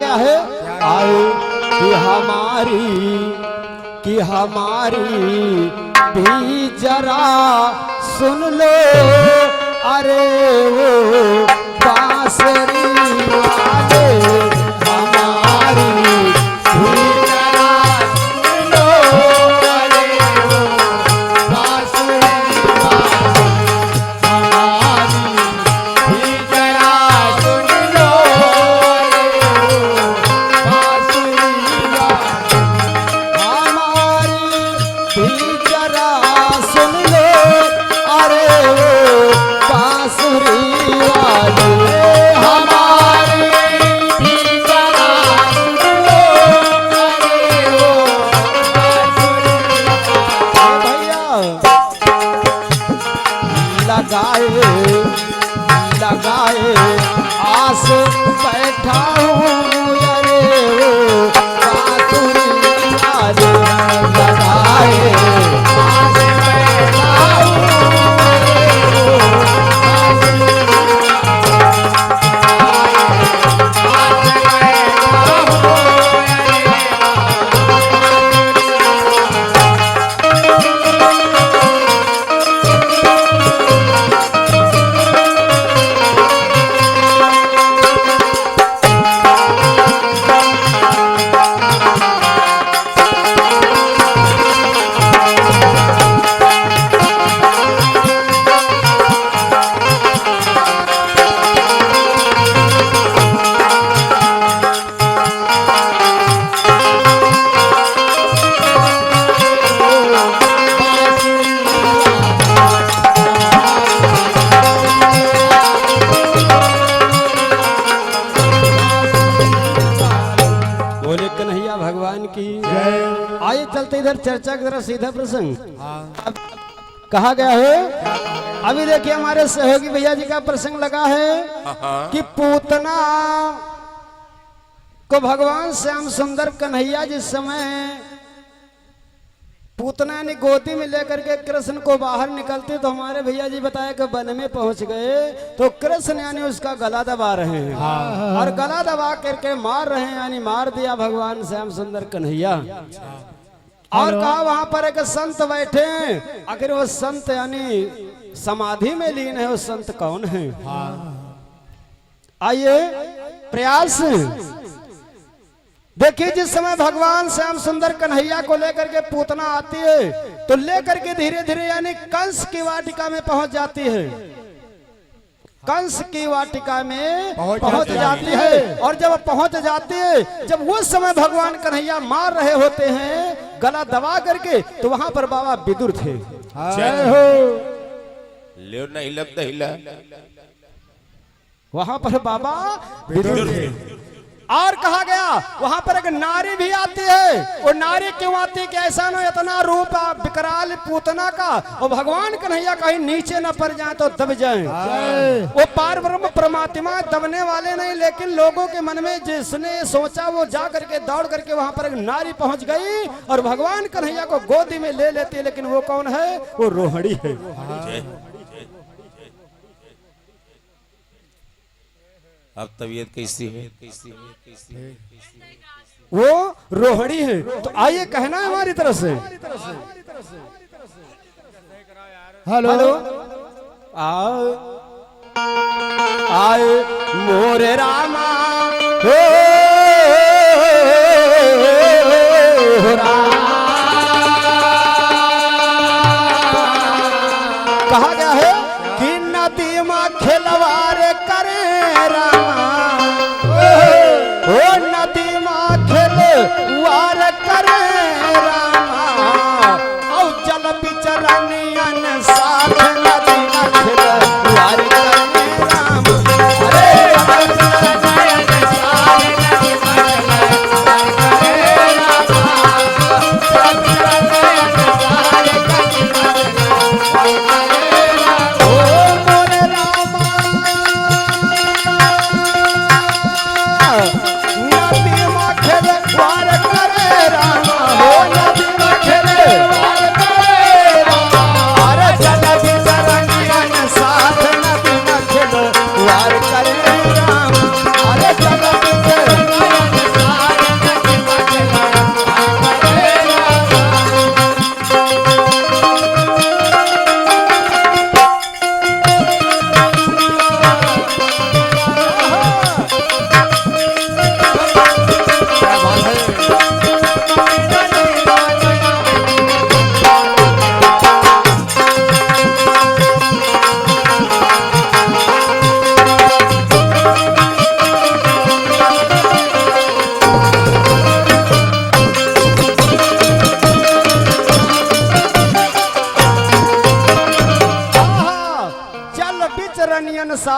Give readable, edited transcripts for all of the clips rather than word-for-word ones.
गया है आए कि हमारी भी जरा सुन लो, अरे वो बांसुरी वाले हमारी भी जरा सुन लो, अरे वो बांसुरी वाले हमारी भी जरा सुन लो, अरे वो बांसुरी वाले हमारी भी जरा सुन लो, अरे वो बांसुरी वाले हमारी भी जरा सुन लो, अरे वो बांसुरी वाले। भैया लगाए आस बैठा हूँ, अरे वो बांसुरी वाले लगाए आस बैठा हूँ, अरे वो बोले कन्हैया भगवान की जय। आइए चलते इधर चर्चा की तरफ सीधा प्रसंग। अब कहा गया है, अभी देखिए हमारे सहयोगी भैया जी का प्रसंग लगा है कि पूतना को भगवान श्याम सुंदर कन्हैया जिस समय पूतना ने गोदी में लेकर के कृष्ण को बाहर निकलते तो हमारे भैया जी बताया कि वन में पहुंच गए तो कृष्ण यानी उसका गला दबा रहे हैं और गला दबा करके मार रहे हैं, यानी मार दिया भगवान श्याम सुंदर कन्हैया। और कहा वहां पर एक संत बैठे हैं, आखिर वो संत यानी समाधि में लीन है, वो संत कौन है? आइए प्रयास देखिए, जिस समय भगवान श्याम सुंदर कन्हैया को लेकर के पूतना आती है तो लेकर के धीरे धीरे यानी कंस की वाटिका में पहुंच जाती है, कंस की वाटिका में पहुंच जाती है। और जब पहुंच जाती है, जब उस समय भगवान कन्हैया मार रहे होते हैं गला दबा करके, तो वहां पर बाबा विदुर थे। वहां पर बाबा विदुर थे। और कहा गया वहां पर एक नारी भी आती है, वो नारी क्यों आती है कि ऐसा न इतना रूप विकराल पूतना का, और भगवान कन्हैया कहीं नीचे न पड़ जाए तो दब जाए। वो पार ब्रह्म परमात्मा दबने वाले नहीं, लेकिन लोगों के मन में जिसने सोचा वो जा करके दौड़ करके वहां पर एक नारी पहुंच गई और भगवान कन्हैया को गोदी में ले लेती है। लेकिन वो कौन है? वो रोहिणी है। अब तबीयत कैसी है? वो रोहिणी है। तो आइए कहना है हमारी तरफ से हेलो आए मोरे रामा हो कहा गया है कि नदी में खिलवाड़ करे ओ नदी में खिलवाड़ करे रामा, औ जल बिचरनियन साथ नदी में खिलवाड़ करे राम। नदी में खिलवाड़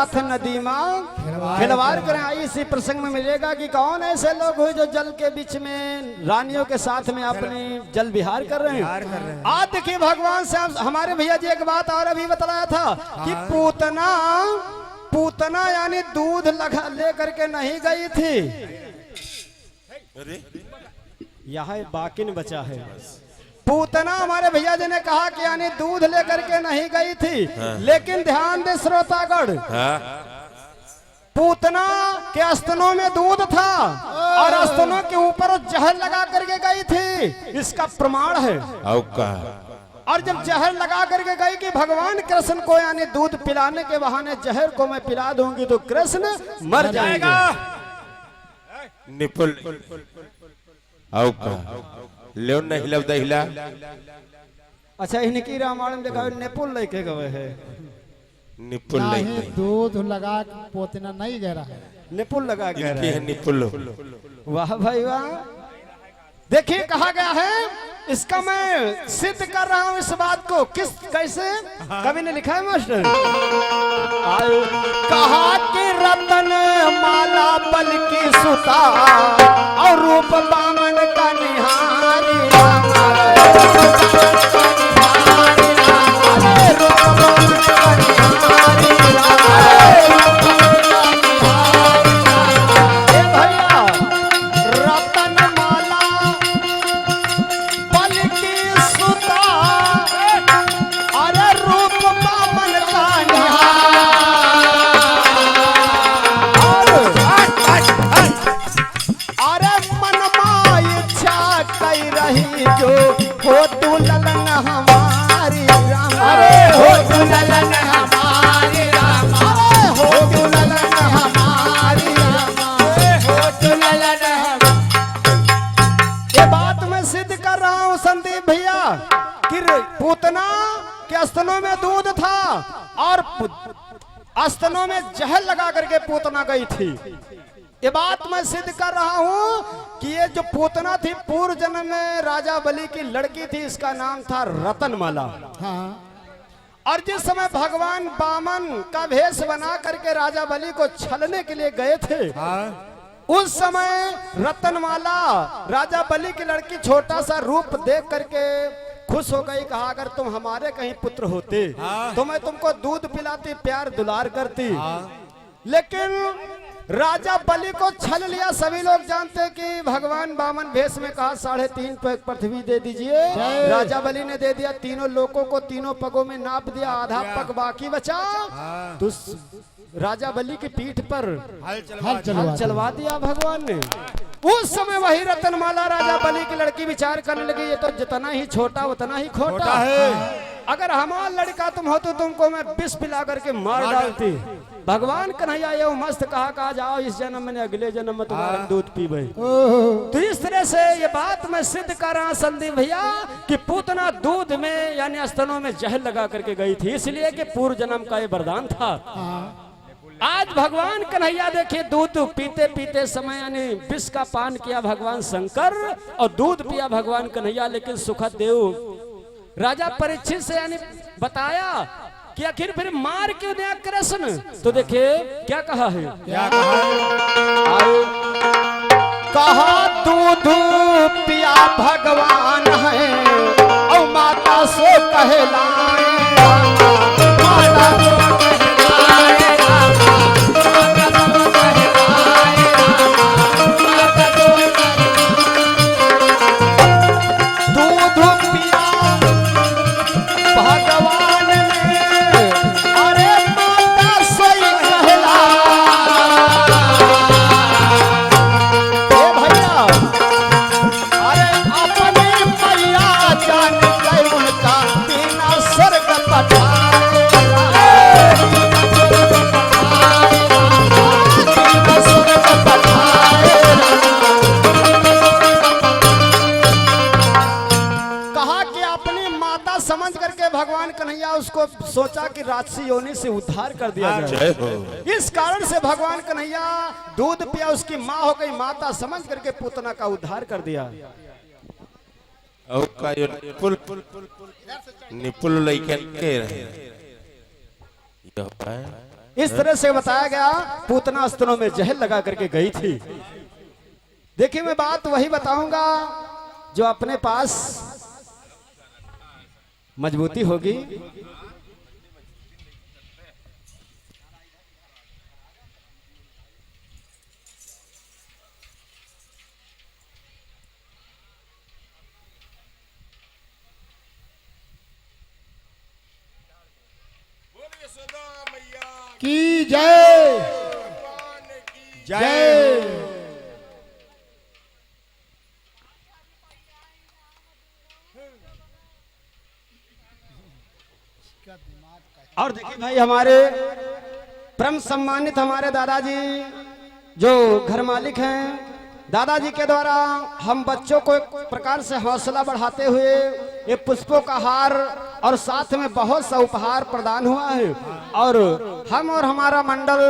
साथ नदी में खिलवाड़ करें। आई इसी प्रसंग में मिलेगा कि कौन ऐसे लोग हुए जो जल के बीच में रानियों के साथ में अपनी जल विहार कर रहे हैं। आज देखिए भगवान से हमारे भैया जी एक बात और अभी बताया था कि पूतना यानी दूध लगा लेकर के नहीं गई थी। यहाँ बाकिन बचा है। पूतना हमारे भैया जी ने कहा कि यानी दूध लेकर के नहीं गई थी। लेकिन ध्यान दे श्रोतागण, पूतना के स्तनों में दूध था और स्तनों के ऊपर जहर लगा करके गई थी। इसका प्रमाण है। और जब जहर लगा करके गई कि भगवान कृष्ण को यानी दूध पिलाने के बहाने जहर को मैं पिला दूंगी तो कृष्ण मर जाएगा। निपुल ले नहीं लब दहिला। अच्छा इनकी रामायण में देखा निपुल लेके गए है। निपुल नहीं दूध लगा पोतना नहीं गहरा है, निपुल लगा के है निपुल। वाह भाई वाह। देखिए कहा गया है, इसका मैं सिद्ध कर रहा हूं इस बात को। किस कैसे कवि ने लिखा है मास्टर, कहा कि रतन माला बल की सुता और रूप बामन का निहारी पूतना के स्तनों में दूध था और स्तनों में जहर लगा करके पूतना गई थी। ये बात मैं सिद्ध कर रहा हूं कि ये जो पूतना थी पूर्व जन्म में राजा बलि की लड़की थी। इसका नाम था रतनमाला। और जिस समय भगवान बामन का भेष बना करके राजा बलि को छलने के लिए गए थे, उस समय रतनमाला राजा बलि की लड़की छोटा सा रूप देख करके खुश हो गई। कहा अगर तुम हमारे कहीं पुत्र होते तो मैं तुमको दूध पिलाती, प्यार दुलार करती। लेकिन राजा बलि को छल लिया। सभी लोग जानते कि भगवान बामन भेष में कहा 3.5 पग पृथ्वी दे दीजिए। राजा बलि ने दे दिया। तीनों लोगों को तीनों पगों में नाप दिया। आधा पग बाकी बचा तो राजा बलि की पीठ पर हल चलवा दिया भगवान ने। उस समय वही रतनमाला राजा बलि की लड़की विचार करने लगी, ये तो जितना ही छोटा उतना ही खोटा है। अगर हमारा लड़का तुम हो तो तुमको मैं विष पिला करके मार डालती। भगवान कन्हैया ये मस्त कहा जाओ इस जन्म में अगले जन्म में तुम्हारा दूध पीबे। तो इस तरह से ये बात मैं सिद्ध कर रहा संदीप भैया कि पूतना दूध में यानी स्तनों में जहर लगा करके गई थी, इसलिए कि पूर्व जन्म का ये वरदान था। आज भगवान कन्हैया देखिए दूध पीते पीते समय यानी विष का पान किया भगवान शंकर और दूध पिया भगवान कन्हैया। लेकिन सुखद देव राजा परीक्षित से यानी बताया कि आखिर फिर मार क्यों दिया कृष्ण। तो देखिए क्या कहा है, कहा दूध पिया भगवान है और माता सो कहलाए। समझ करके भगवान कन्हैया उसको सोचा कि राक्षसी योनि से उद्धार कर दिया जाए। इस कारण से भगवान कन्हैया दूध पिया, उसकी माँ हो गई माता समझ करके पूतना का उद्धार कर दिया। निपुल लइकन के रहे इस तरह से बताया गया पूतना अस्त्रों में जहर लगा करके गई थी। देखिए मैं बात वही बताऊंगा जो अपने पास मजबूती होगी। की जय जय। और देखिए भाई हमारे परम सम्मानित हमारे दादाजी जो घर मालिक हैं, दादाजी के द्वारा हम बच्चों को एक प्रकार से हौसला बढ़ाते हुए ये पुष्पों का हार और साथ में बहुत सा उपहार प्रदान हुआ है। और हम और हमारा मंडल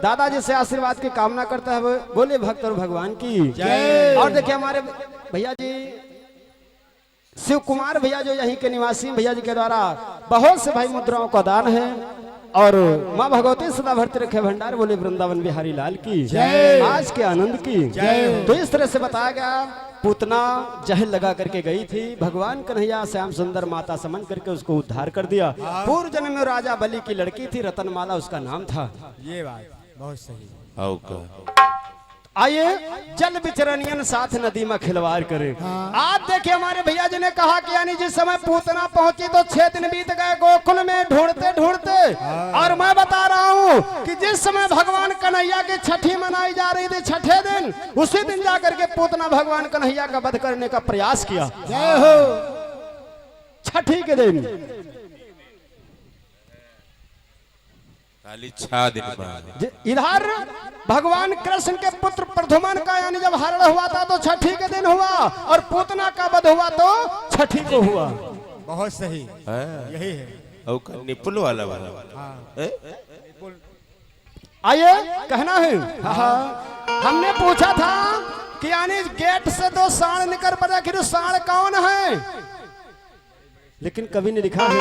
दादाजी से आशीर्वाद की कामना करता है। बोले भक्त और भगवान की जय। और देखिए हमारे भैया जी शिव कुमार भैया जो यहीं के निवासी भैया जी के द्वारा बहुत से भाई मुद्राओं का दान है। और माँ भगवती सदा भरते रखे भंडार। बोले वृंदावन बिहारी लाल की जय। आज के आनंद की जय। तो इस तरह से बताया गया पूतना जहर लगा करके गई थी, भगवान कन्हैया श्याम सुंदर माता समझ करके उसको उद्धार कर दिया। पूर्व जन्म में राजा बलि की लड़की थी, रतनमाला उसका नाम था। ये बात बहुत सही। आओ का आइए जल विचरणियन साथ नदी में खिलवाड़ करे। आज देखिए हमारे भैया जी ने कहा कि यानी जिस समय पूतना पहुंची तो 6 दिन बीत गए गोकुल में ढूंढते ढूंढते। और मैं बता रहा हूं कि जिस समय भगवान कन्हैया की छठी मनाई जा रही थी, छठे दिन उसी दिन जाकर के पूतना भगवान कन्हैया का वध करने का प्रयास किया। जय हो। छठी के दिन खाली 6 दिन बाद इधर भगवान कृष्ण के पुत्र प्रधुमन का यानी जब हरण हुआ था तो छठी के दिन हुआ, और पूतना का वध हुआ तो छठी को हुआ। बहुत सही। हाँ। यही है। आओ का निपुल वाला वाला हैं? आइए कहना है। हमने पूछा था कि यानी गेट से 2 सांड निकल पड़े, आखिर सांड कौन है? लेकिन कवि ने लिखा है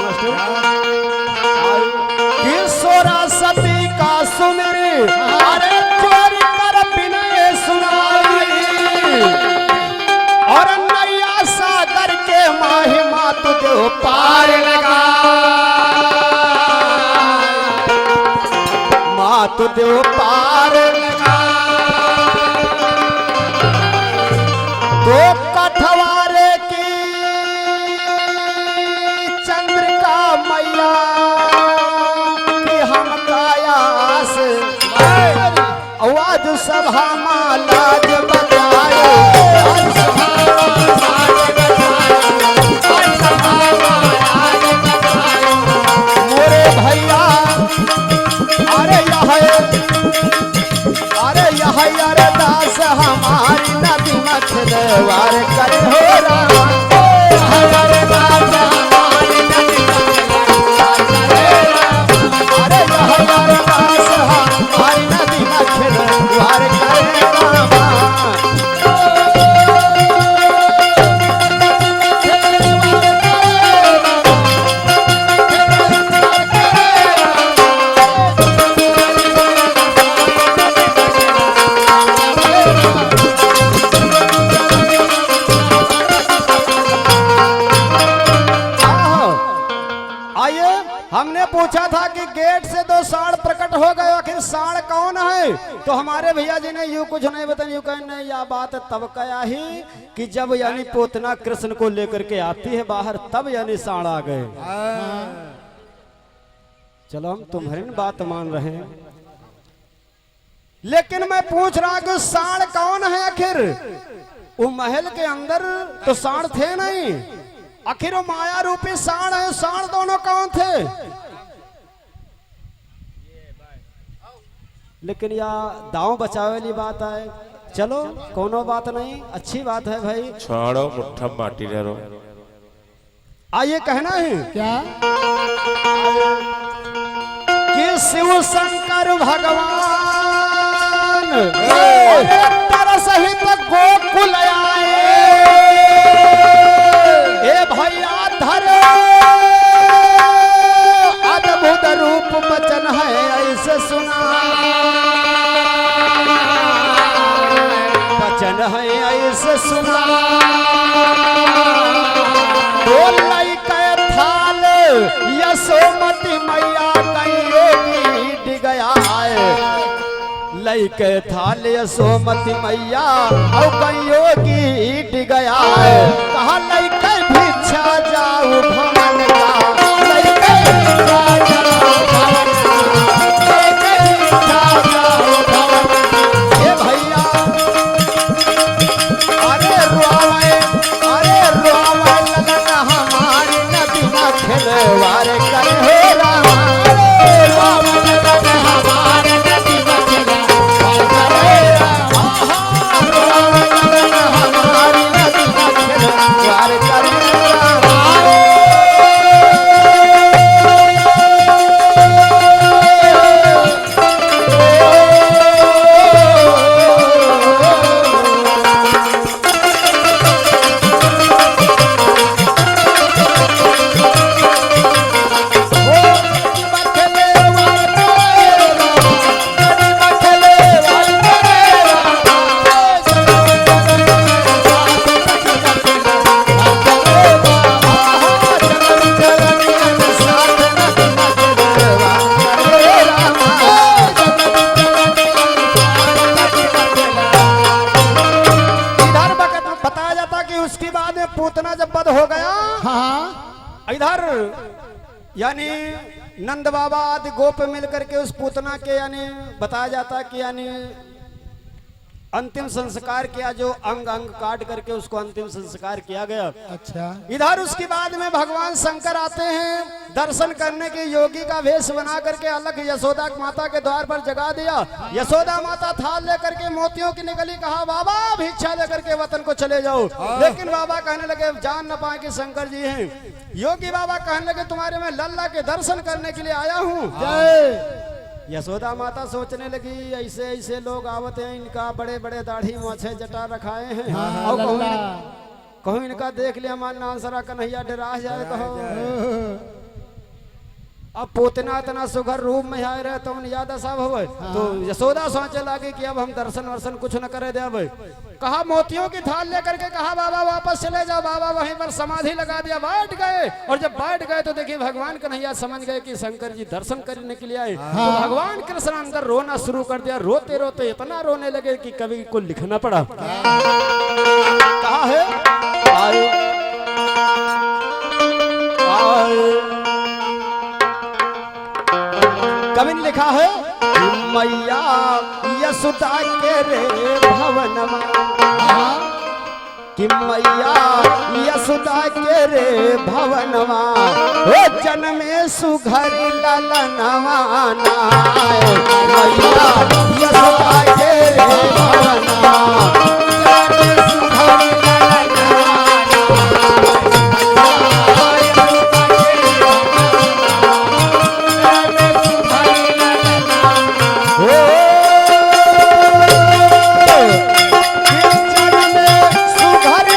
कि सोरा सती का सुमिरे अरे चोरी कर बिनय सुनाई, और नैया सागर के महिमा तुझे पार लगा, माँ तुझे पार लगा। तो कठवारे की चंद्रिका मैया कि हम कायास आवाज सभा लाज बजाए, मोरे भैया अरे यह अरदास हमारी नदी मछलवार कर हो रहा। हमने पूछा था कि गेट से 2 सांड प्रकट हो गए, आखिर सांड कौन है? तो हमारे भैया जी ने यूं कुछ नहीं बताया, यूं कहे नहीं यह बात तब कया ही कि जब यानी पोतना कृष्ण को लेकर के आती है बाहर, तब यानी सांड आ गए। चलो हम तुम्हारी बात मान रहे हैं, लेकिन मैं पूछ रहा कि सांड कौन है? आखिर वो महल के अंदर तो सांड थे नहीं, आखिर वो माया रूपी सांड है। सांड दोनों कौन थे? लेकिन या दांव बचावे वाली बात है। चलो कोनो बात नहीं, अच्छी बात है भाई। छोड़ो मुट्ठा माटी रो। आइए कहना है क्या कि शिव शंकर भगवान सहित गोकुल आए, ए भैया धरे अद्भुत रूप बचन है ऐसे ऐसे सुना तो लइके थाल यशोमती मैया कहीं डिग गया लइके थाल यशोमती मैया और कहीं डिग गया कहा लइके भिक्षा जाऊ भवन का लइके भिक्षा जाऊ भवन का लइके भिक्षा जाऊ भवन का। ए भैया अरे रोवे लगन हमारी नदी में खिलवाड़ करे हो रामा अरे रोवे लगन हमारी नदी में खिलवाड़ करे रोवे लगन हमारी नदी में खिलवाड़ करे रामा। पूतना जब बद हो गया हाँ इधर यानी नंद बाबा आदि गोप मिल करके उस पूतना के यानी बताया जाता कि यानी अंतिम संस्कार किया जो अंग अंग काट करके उसको अंतिम संस्कार किया गया। अच्छा इधर उसके बाद में भगवान शंकर आते हैं दर्शन करने के योगी का वेश बना करके अलग यशोदा माता के द्वार पर जगा दिया। यशोदा माता थाल लेकर के मोतियों की निकली कहा बाबा भिक्षा लेकर के वतन को चले जाओ लेकिन बाबा कहने लगे जान न पाए कि शंकर जी हैं। योगी बाबा कहने लगे तुम्हारे मैं लल्ला के दर्शन करने के लिए आया हूँ। यशोदा माता सोचने लगी ऐसे ऐसे लोग आवते हैं इनका बड़े बड़े दाढ़ी मोछे जटा रखाए हैं और कहूँ इनका देख लिया मान नानसरा कन्हैया डरा जाए कहो अब पोतना इतना सुघर रूप में आए रहे तो याद सब हो तो यशोदा सोचे लगी कि अब हम दर्शन वर्शन कुछ न करे दे कहा मोतियों की थाल लेकर के कहा बाबा वापस चले जाओ। बाबा वहीं पर समाधि लगा दिया बैठ गए और जब बैठ गए तो देखिए भगवान कन्हैया समझ गए कि शंकर जी दर्शन करने के लिए आए। तो भगवान कृष्ण अंदर रोना शुरू कर दिया रोते रोते इतना रोने लगे कि कवि को लिखना पड़ा। कहा है आए आए कवि ने लिखा है मैया यशोदा के रे भवनमा कि मैया यशोदा के रे भवनमा हो जन्मे सुघरी ललनवा मैया यशोदा के रे भवनमा सुघरी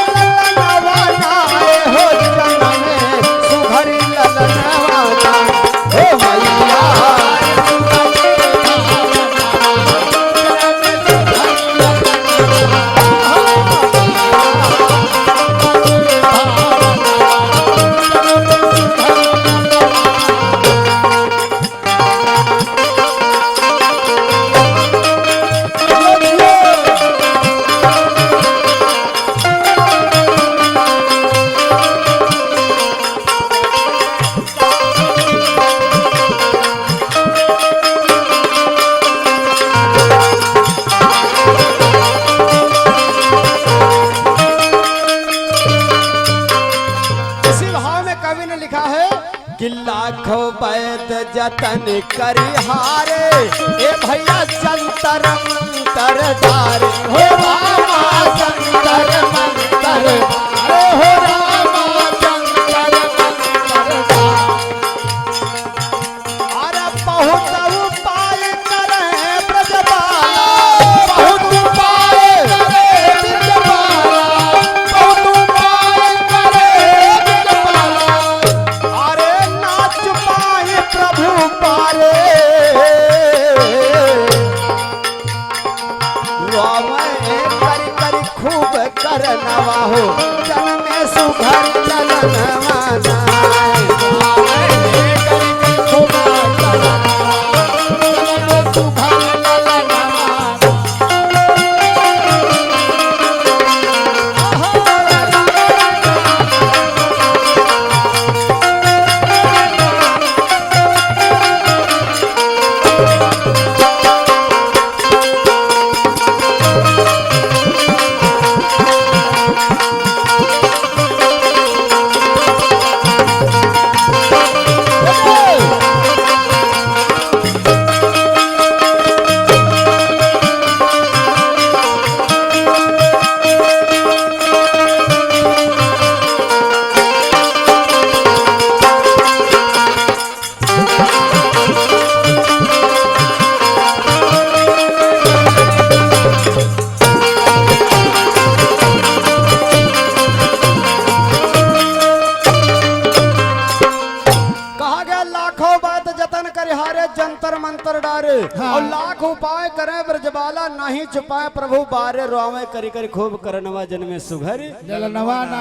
लाखों वैद जतन करिहारे ए भैया जंतर मंतर दारे हो रामा जंतर मंतर हो रामा जंतर मंतर अरे बहुत उपाय करे ब्रजबाला बहुत उपाय करे ब्रजबाला बहुत उपाय करे ब्रजबाला अरे नाच पाए प्रभु पारे राम कर कर खूब करनवा हो जन में सुघर चलनवा जंतर मंतर डारे और लाख उपाय करे ब्रजबाला नहीं छुपाए प्रभु बारे रोवे करी करी खूब करनवा जन में सुघर जलनवा ना।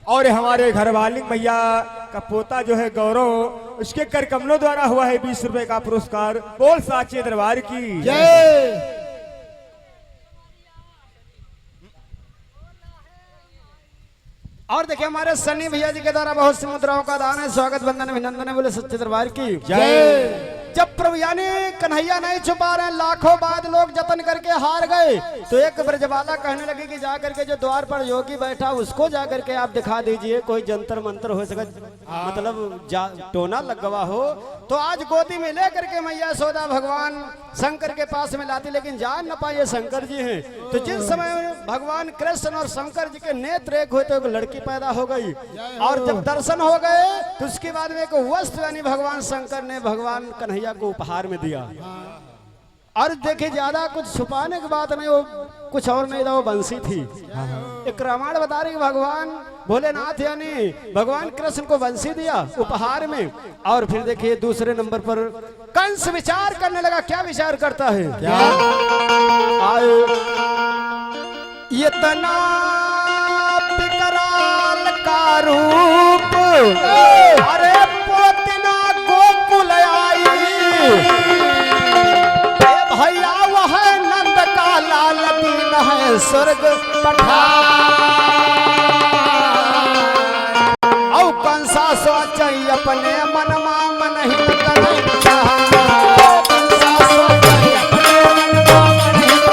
और हमारे घरवाली मैया का पोता जो है गौरव, उसके कर कमलों द्वारा हुआ है 20 रुपए का पुरस्कार। बोल साचे दरबार की जय। और देखिए हमारे सन्नी भैया जी के द्वारा बहुत सी मुद्राओं का दान है। स्वागत वंदन अभिनंदन है, बोले सच्चे दरबार की जय। जब प्रभु यानी कन्हैया नहीं छुपा रहे, लाखों बाद लोग जतन करके हार गए, तो एक ब्रजबाला कहने लगी कि जा करके जो द्वार पर योगी बैठा उसको जा करके आप दिखा दीजिए, कोई जंतर मंत्र हो सके, मतलब टोना लगवा हो। तो आज गोदी में ले करके मैया सोदा भगवान शंकर के पास में लाती, लेकिन जान न पाए शंकर जी हैं। तो जिस समय भगवान कृष्ण और शंकर जी के नेत्र एक हुए तो एक लड़की पैदा हो गई, और जब दर्शन हो गए तो उसके बाद में एक वस्त्र यानी भगवान शंकर ने भगवान कन्हैया को उपहार में दिया। और देखिए ज्यादा कुछ छुपाने की बात नहीं, वो कुछ और नहीं था, वो बंसी थी। एक रामायण बता रही भगवान भोलेनाथ यानी भगवान कृष्ण को बंसी दिया उपहार में। और फिर देखिए दूसरे नंबर पर कंस विचार करने लगा। क्या विचार करता है? क्या इतना विकराल का रूप, अरे पोतना गोकुल आई, भैया वह नंद का लाल दीन है स्वर्ग पठार। औ कंसा सोच अपने मन मन हित करे, कंसा सोच अपने मन मन हित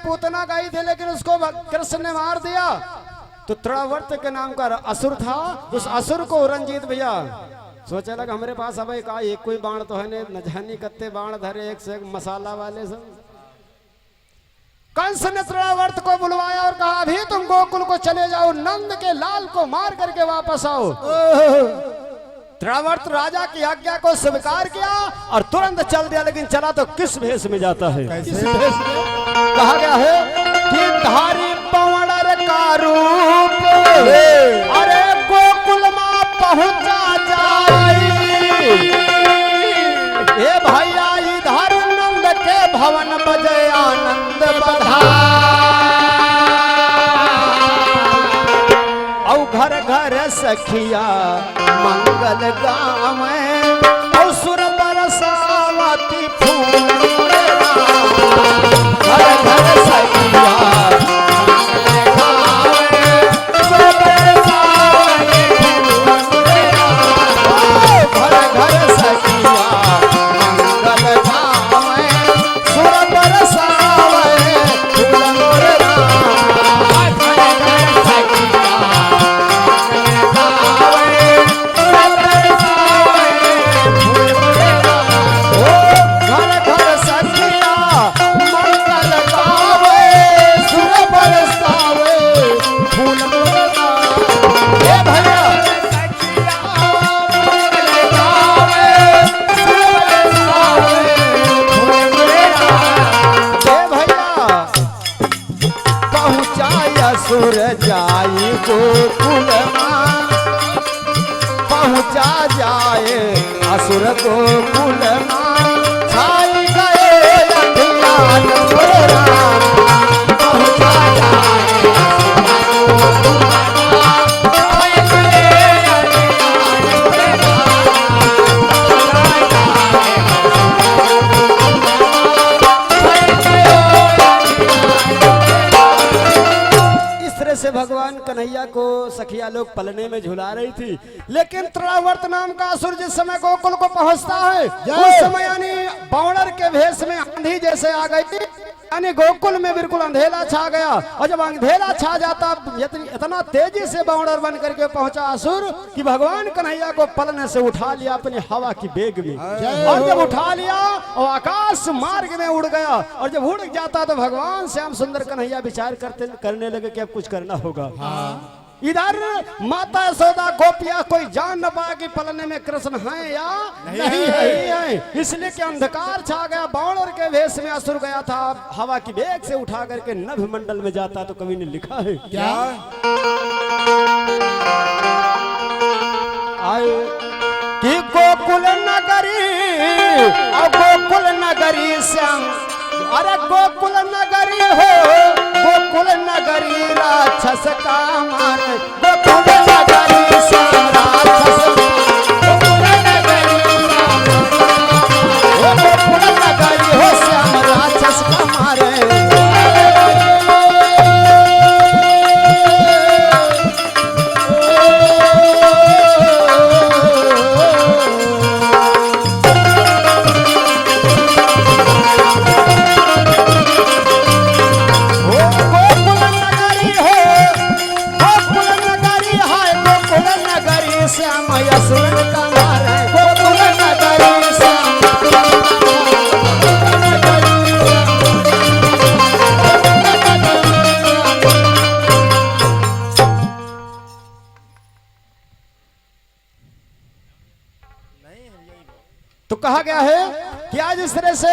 पूतना गाई थे, लेकिन उसको कृष्ण ने मार दिया। तो त्रणावर्त के नाम का असुर था, उस असुर को रंजीत भैया सोचा लगा हमारे पास अब एक कोई बाण तो है नहीं, न जानी कत्ते बाण धरे एक से एक मसाला वाले सब। कंस ने त्रणावर्त को बुलवाया और कहा अभी तुम गोकुल को चले जाओ, नंद के लाल को मार करके वापस आओ। त्रणावर्त राजा की आज्ञा को स्वीकार किया और तुरंत चल दिया। लेकिन चला तो किस भेष में जाता है? किस भेष में? कहा गया है कि धारी पवनर का रूप, अरे गोकुल मां पहुंचा जाई, ए भैया इधर सखिया मंगल गावे असुर बरसावती फूल मोरे राम। घर घर सखिया मंगल गावे असुर बरसावती फूल मोरे राम। घर घर सखिया मंगल गावे असुर बरसावती फूल मोरे राम। सुर जाई गोकुल मां पहुंचा जाए असुर गोकुल मां छाई गए अज्ञान मोरा पहुंचा जाए से भगवान कन्हैया को सखिया लोग पलने में झुला रही थी। लेकिन तृणावर्त नाम का असुर जिस समय गोकुल को पहुंचता है उस समय यानी बावड़र के भेष में आंधी जैसे आ गई, यानी गोकुल में बिल्कुल अंधेरा छा गया। और जब अंधेरा छा जाता इतना तेजी से बावड़र बन करके पहुंचा असुर कि भगवान कन्हैया को पलने से उठा लिया अपनी हवा की बेग में। और जब उठा लिया और आकाश मार्ग में उड़ गया, और जब उड़ जाता तो भगवान श्याम सुंदर कन्हैया विचार करने लगे कि अब कुछ करना होगा। इधर माता यशोदा गोपिया कोई जान न पाया कि पलने में कृष्ण है या नहीं है, इसलिए कि अंधकार छा गया। बावड़र के भेष में असुर गया था, हवा की बेग से उठा करके नभ मंडल में जाता। तो कवि ने लिखा है क्या आए कि गोकुल नगरी और गोकुल नगरी श्याम, अरे गोकुल नगरी हो गोकुल नगरी राक्षस का मार, गोकुल नगरी श्याम राक्षस गोकुल नगरी हो श्याम राक्षस का मारे। तो कहा गया है कि आज इस तरह से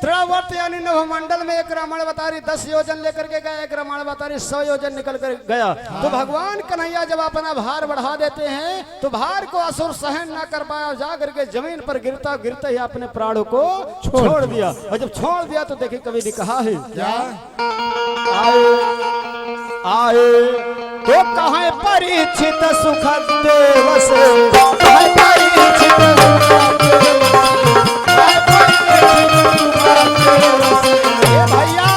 तृणावर्त यानी नभमंडल में एक रामायण बतारी 10 योजन लेकर के गया, एक रामायण बतारी 100 योजन निकल कर गया। तो भगवान कन्हैया जब अपना भार बढ़ा देते हैं तो भार को असुर सहन ना कर पाया, जा करके जमीन पर गिरता गिरते ही अपने प्राणों को छोड़ दिया। और जब छोड़ दिया तो देखिए कवि ने कहा है आए तो कहाँ परीक्षित सुख देव से, भैया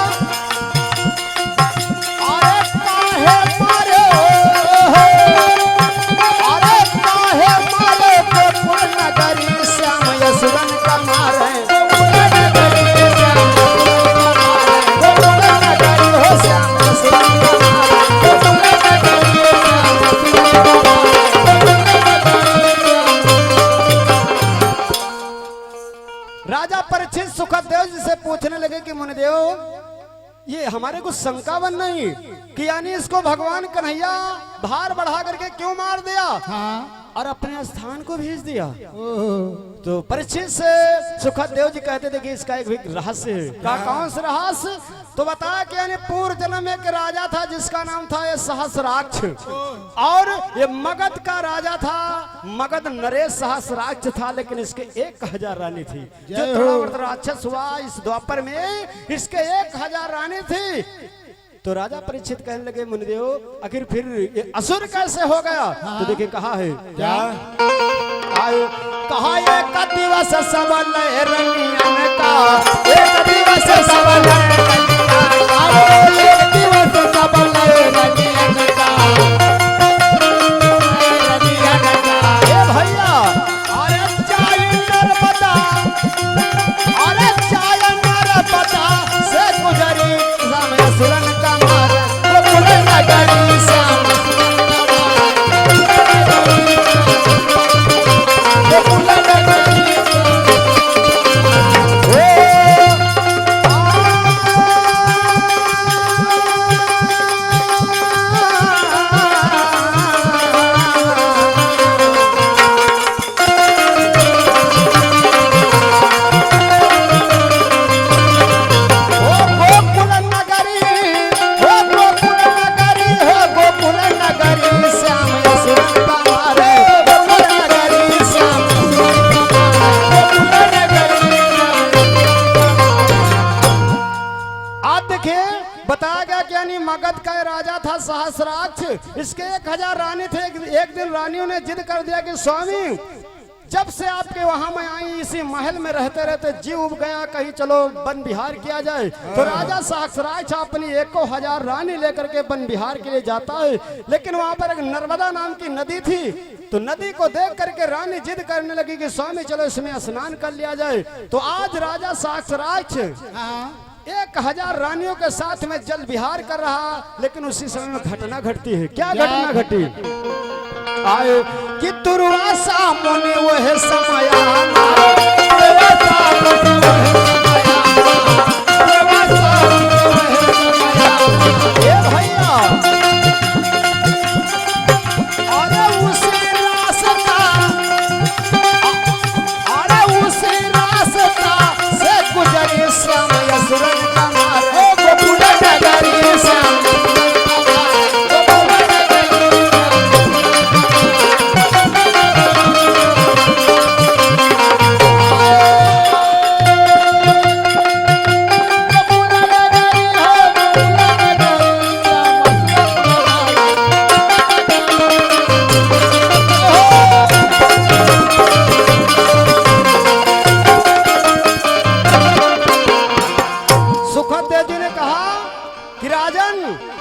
अरे काहे मारे, अरे काहे मारे गोकुल नगरी श्याम यशवंत का मारे, गोकुल नगरी हो श्याम यशवंत का राजा परीक्षित सुखदेव जी से पूछने लगे कि मुनिदेव ये हमारे कुछ शंका बन नहीं कि यानी इसको भगवान कन्हैया भार बढ़ा करके क्यों मार दिया और अपने स्थान को भेज दिया। तो परीक्षित से सुखदेव जी कहते थे कि इसका एक भी रहस्य है। कौन सा रहस्य? तो बताया कि यानी पूर्व जन्म में एक राजा था जिसका नाम था ये सहस्राक्ष, और ये मगध का राजा था। मगध नरेश सहस्राक्ष था, लेकिन इसके 1000 रानी थी। जो राक्षस हुआ इस द्वापर में, इसके 1000 रानी थी। तो राजा परीक्षित कहने लगे मुनिदेव आखिर फिर ये असुर कैसे हो गया? तो देखिए कहा है क्या आयो कहा एक दिवस सबल रनियन का, एक दिवस सबल एक दिवस सबल रनियन का, ए भैया अरे चाय नर्मदा, अरे चाय नर्मदा से गुजरी समय सुरन का मार गोकुल नगरी श्याम गोकुल नगरी बताया गया कि यानी मगध का राजा था सहस्राक्ष, इसके 1000 रानी थे। एक दिन रानियों ने जिद कर दिया कि स्वामी जब से आपके वहां में आई इसी महल में रहते रहते जीव उब गया, कहीं चलो वन विहार किया जाए। तो राजा सहस्राक्ष अपनी 1000 रानी लेकर के वन विहार के लिए जाता है, लेकिन वहां पर एक नर्मदा नाम की नदी थी। तो नदी को देख करके रानी जिद करने लगी कि स्वामी चलो इसमें स्नान कर लिया जाए। तो आज राजा सहस्राक्ष 1000 रानियों के साथ में जल विहार कर रहा, लेकिन उसी समय में घटना घटती है। क्या घटना घटी? आयो कि दुर्वासा मुनि वह समय आना, दुर्वासा मुनि वह समय आना, दुर्वासा मुनि वह समय आना। ए भैया अरे उसी रास्ता, अरे उसी रास्ता से गुजरी श्याम सुरन का मारे गोकुल नगरी श्याम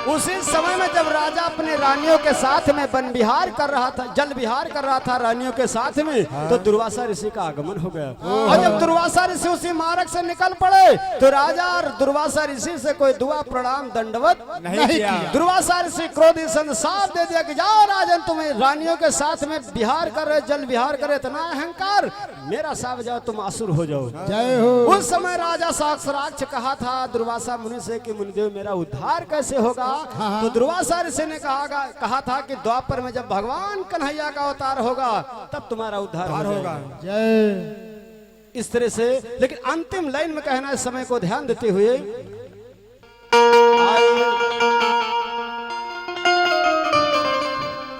उसी समय में जब राजा अपने रानियों के साथ में वन विहार कर रहा था, जल विहार कर रहा था रानियों के साथ में, तो दुर्वासा ऋषि का आगमन हो गया। और जब दुर्वासा ऋषि उसी मार्ग से निकल पड़े तो राजा और दुर्वासा ऋषि से कोई दुआ प्रणाम दंडवत नहीं किया। दुर्वासा ऋषि क्रोधी साफ दे दिया कि जाओ राजन, तुम्हें रानियों के साथ में विहार कर रहे, जल विहार करे, इतना अहंकार, मेरा साथ जाओ, तुम असुर हो जाओ। जय हो। उस समय राजा सहस्राक्ष कहा था दुर्वासा मुनि से कि मुनिदेव मेरा उद्धार कैसे होगा? तो दुर्वासा ऋषि ने कहा था कि द्वापर में जब भगवान कन्हैया का अवतार होगा तब तुम्हारा उद्धार होगा। जय। इस तरह से, लेकिन अंतिम लाइन में कहना है समय को ध्यान देते हुए,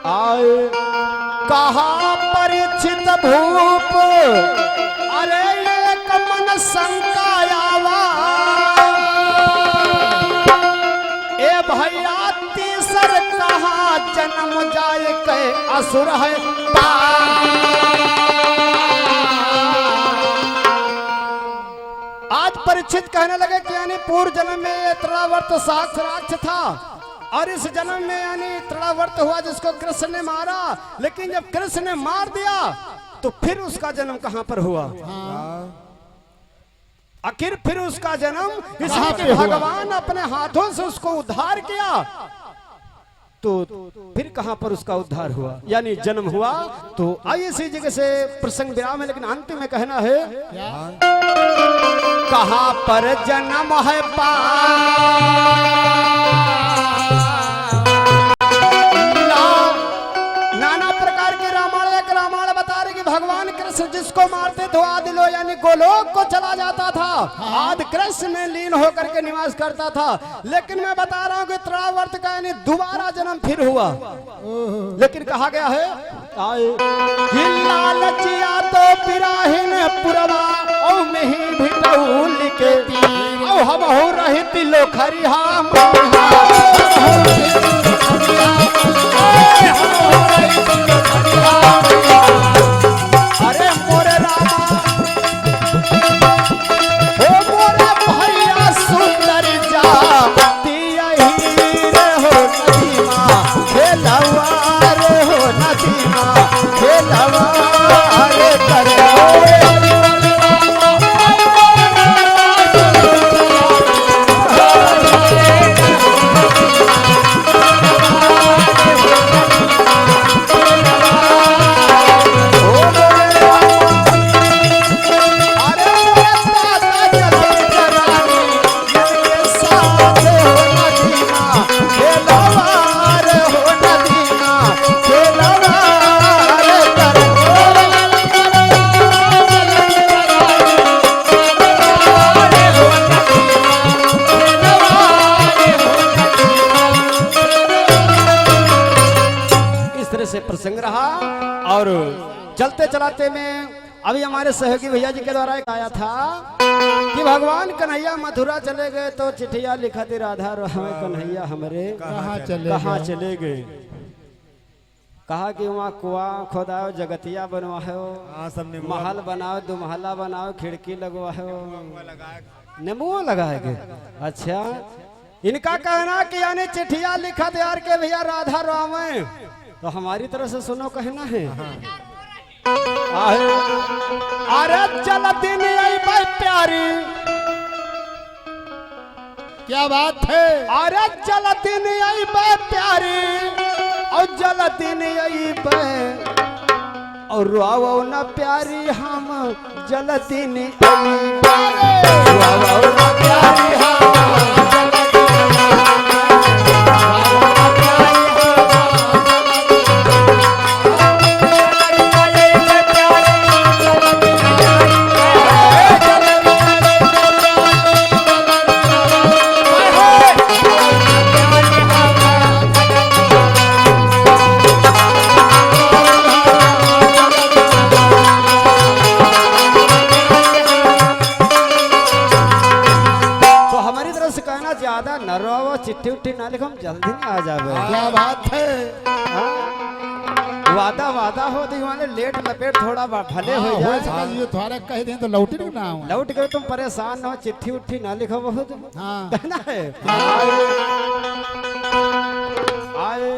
आए कहा परीक्षित भूप, अरे एक मन शंका आवा, ए भैया तीसर कहा जन्म जाए के असुर है आज परीक्षित कहने लगे कि यानी पूर्व जन्म में तृणावर्त सहस्राक्ष था और इस जन्म में यानी तृणावर्त हुआ जिसको कृष्ण ने मारा, लेकिन जब कृष्ण ने मार दिया तो फिर उसका जन्म कहां पर हुआ? आखिर फिर उसका जन्म इसलिए कि भगवान अपने हाथों से उसको उद्धार किया, तो फिर कहां पर उसका उद्धार हुआ यानी जन्म हुआ। तो आइए इसी जगह से प्रसंग विराम है, लेकिन अंतिम में कहना है कहां पर जन्म है नाना प्रकार के रामायण बता रहे कि भगवान कृष्ण जिसको मारते तो आदिलो यानी गोलोक को चला जाता था, आदि कृष्ण में लीन होकर के निवास करता था। लेकिन मैं बता रहा हूं कि तृणावर्त का यानी दोबारा जन्म फिर हुआ, लेकिन कहा गया है लालचिया तो पिराहिन पुरवा ओ में भी लिखे हम हो रही तिलो खरिहा रहा। और चलते चलाते में अभी हमारे सहयोगी भैया जी के द्वारा एक आया था कि भगवान कन्हैया मथुरा चले गए तो चिट्ठिया लिखा थी राधा हमें कन्हैया हमारे कहाँ चले गए। कहा कि वहाँ कुआं खोदाओ, जगतिया बनवाओ, सबने महल बनाओ, दो महला बनाओ, खिड़की लगवाओ, नींबू लगाएंगे। अच्छा, इनका कहना कि यानी चिट्ठिया लिखा यार के भैया राधा रामे, तो हमारी तरफ से सुनो कहना है। अरे चल दिन आई भाई प्यारी, क्या बात है। अरे चल दिन आई भाई प्यारी, और जल दिन आई और रुआओ न प्यारी हम जल दिन रुआओ न प्यारी ज्यादा न रो, चिट्ठी उट्ठी ना लिखो, हम जल्दी में आ जावे। क्या बात है। वादा वादा हो दीवाने लेट लपेट थोड़ा भले हो जाए। ये तुम्हारा कह दें तो लौटी ना आऊं। लौट गए तुम परेशान ना हो, चिट्ठी उट्ठी ना लिखो बहुत। हाँ कहना है आए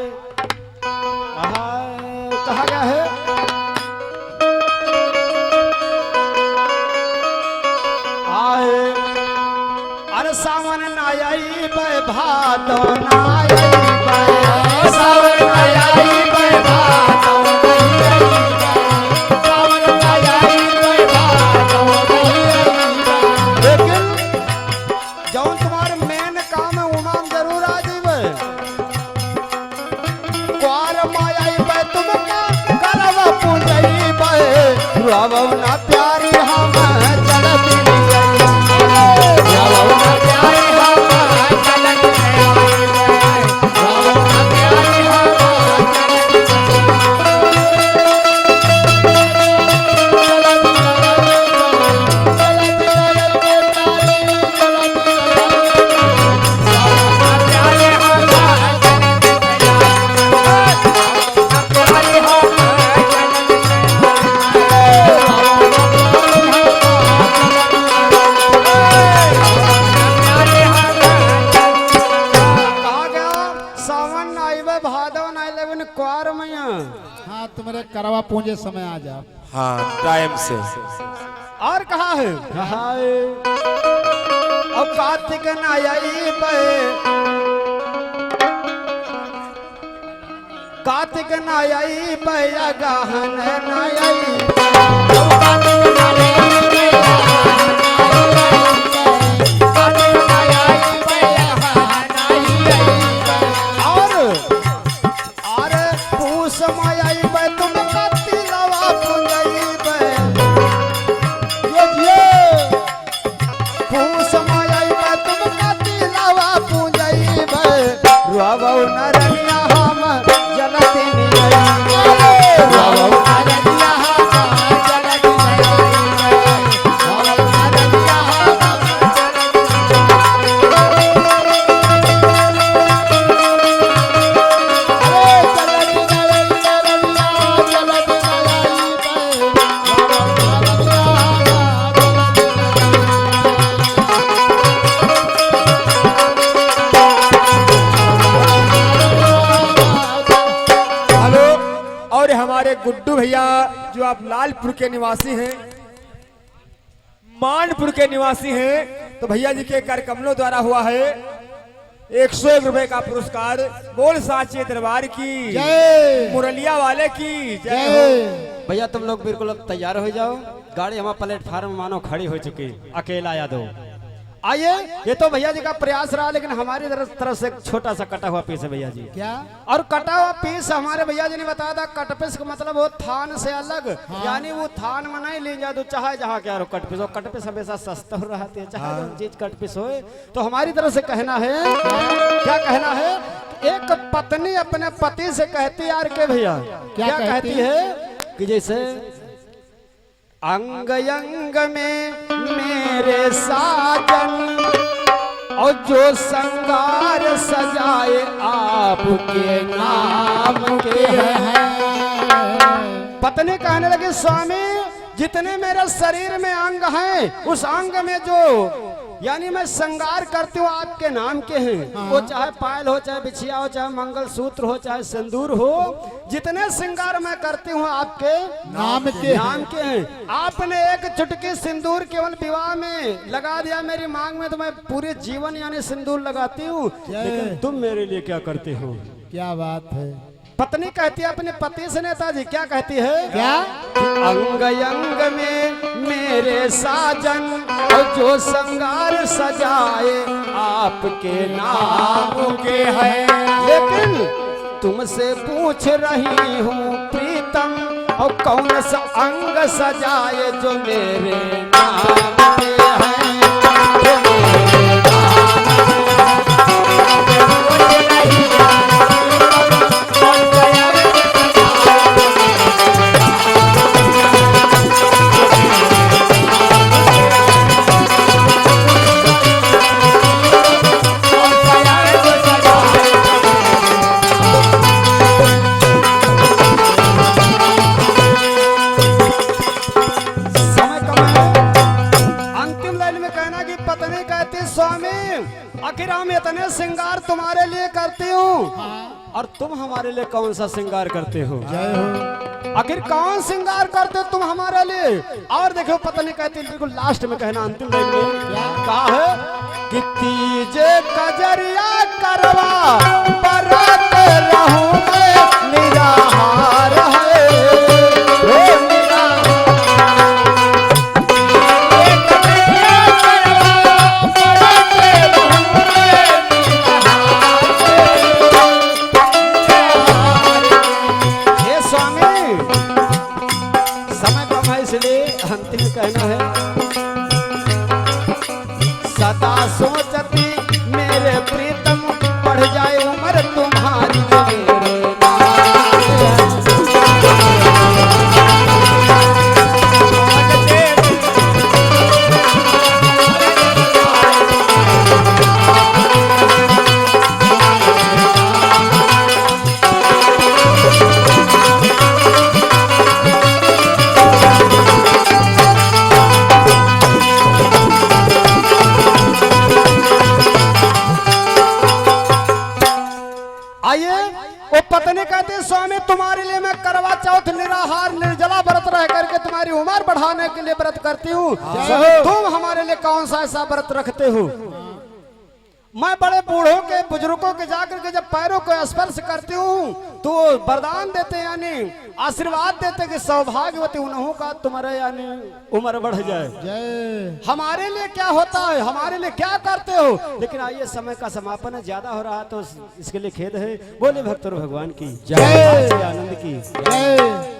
कहा गया है आए। अरे सावन नाई भादो नाई सावन नाई भादो सावन नाई भादो। लेकिन जौन तुम्हारे मेन काम है उमाम जरूर आ जीवे। कुआर मायाई बे तुम का करव पूजई बे रुआवो ना प्यारी हम चलती हाँ तुम्हारे करवा पूंजे समय आ जा। हाँ टाइम से। और कहा है और कार्तिक नाई पे कार्तिक नाई पे गहन नाई गुड्डू भैया जो आप लालपुर के निवासी हैं, मानपुर के निवासी हैं, तो भैया जी के कार्यक्रमों द्वारा हुआ है 101 रुपए का पुरस्कार। बोल साचे दरबार की जय, मुरलिया वाले की जय हो। भैया तुम लोग बिल्कुल अब तैयार हो जाओ, गाड़ी हमारे प्लेटफार्म मानो खड़ी हो चुकी, अकेला यादव आइए, ये तो भैया जी का प्रयास रहा, लेकिन हमारी तरफ से एक छोटा सा कटा हुआ पीस है भैया जी। क्या? और कटा हुआ पीस हमारे भैया जी ने बताया था, कटपीस का मतलब वो थान से अलग, यानी वो थान में नहीं ले जा दो, चाहे जहाँ क्या कटपीस हो। कटपीस हमेशा सस्ता हो रहा है, चाहे जो चीज कटपीस हो। तो हमारी तरफ से कहना है, क्या कहना है, एक पत्नी अपने पति से कहती यार के भैया, क्या कहती है कि जैसे अंग अंग में मेरे साजन और जो संगार सजाए आपके नाम के हैं। पत्नी कहने लगी स्वामी जितने मेरे शरीर में अंग हैं, उस अंग में जो यानी मैं श्रृंगार करती हूँ आपके नाम के हैं। वो चाहे पायल हो, चाहे बिछिया हो, चाहे मंगलसूत्र हो, चाहे सिंदूर हो, जितने श्रृंगार मैं करती हूँ आपके नाम के हैं। आपने एक चुटकी सिंदूर केवल विवाह में लगा दिया मेरी मांग में, तो मैं पूरे जीवन यानी सिंदूर लगाती हूँ, लेकिन तुम मेरे लिए क्या करते हो? क्या बात है। पत्नी कहती है अपने पति से, नेताजी क्या कहती है, क्या? अंग अंग में मेरे साजन और जो श्रृंगार सजाए आपके नाम के हैं। लेकिन तुमसे पूछ रही हूँ प्रीतम, और कौन सा अंग सजाए जो मेरे नाम के हैं, जो मेरे आखिर हम इतने श्रृंगार तुम्हारे लिए करती हूँ और तुम हमारे लिए कौन सा श्रृंगार करते हो? जय हो। आखिर कौन श्रृंगार करते हो तुम हमारे लिए? और देखो पत्नी कहती है, बिल्कुल लास्ट में कहना, अंतिम लाइन में कहा है कि तीजे कजरिया करवा बरत रहूंगे निराहार है, अंतिम कहना है, सदा सोचती मेरे प्रीतम बढ़ जाए उम्र तुम्हारी मेरे पत्नी कहती है स्वामी तुम्हारे लिए मैं करवा चौथ निराहार निर्जला व्रत रह करके तुम्हारी उम्र बढ़ाने के लिए व्रत करती हूँ, तुम हमारे लिए कौन सा ऐसा व्रत रखते हो? मैं बड़े बूढ़ों के बुजुर्गों के जाकर के जब पैरों को स्पर्श करती हूँ तो वरदान देते यानी आशीर्वाद देते कि सौभाग्यवती उन्हों का तुम्हारे यानी उम्र बढ़ जाए। हमारे लिए क्या होता है, हमारे लिए क्या करते हो? लेकिन आइए समय का समापन ज्यादा हो रहा तो इसके लिए खेद है। बोले भक्तों भगवान की जय, आनंद की जय।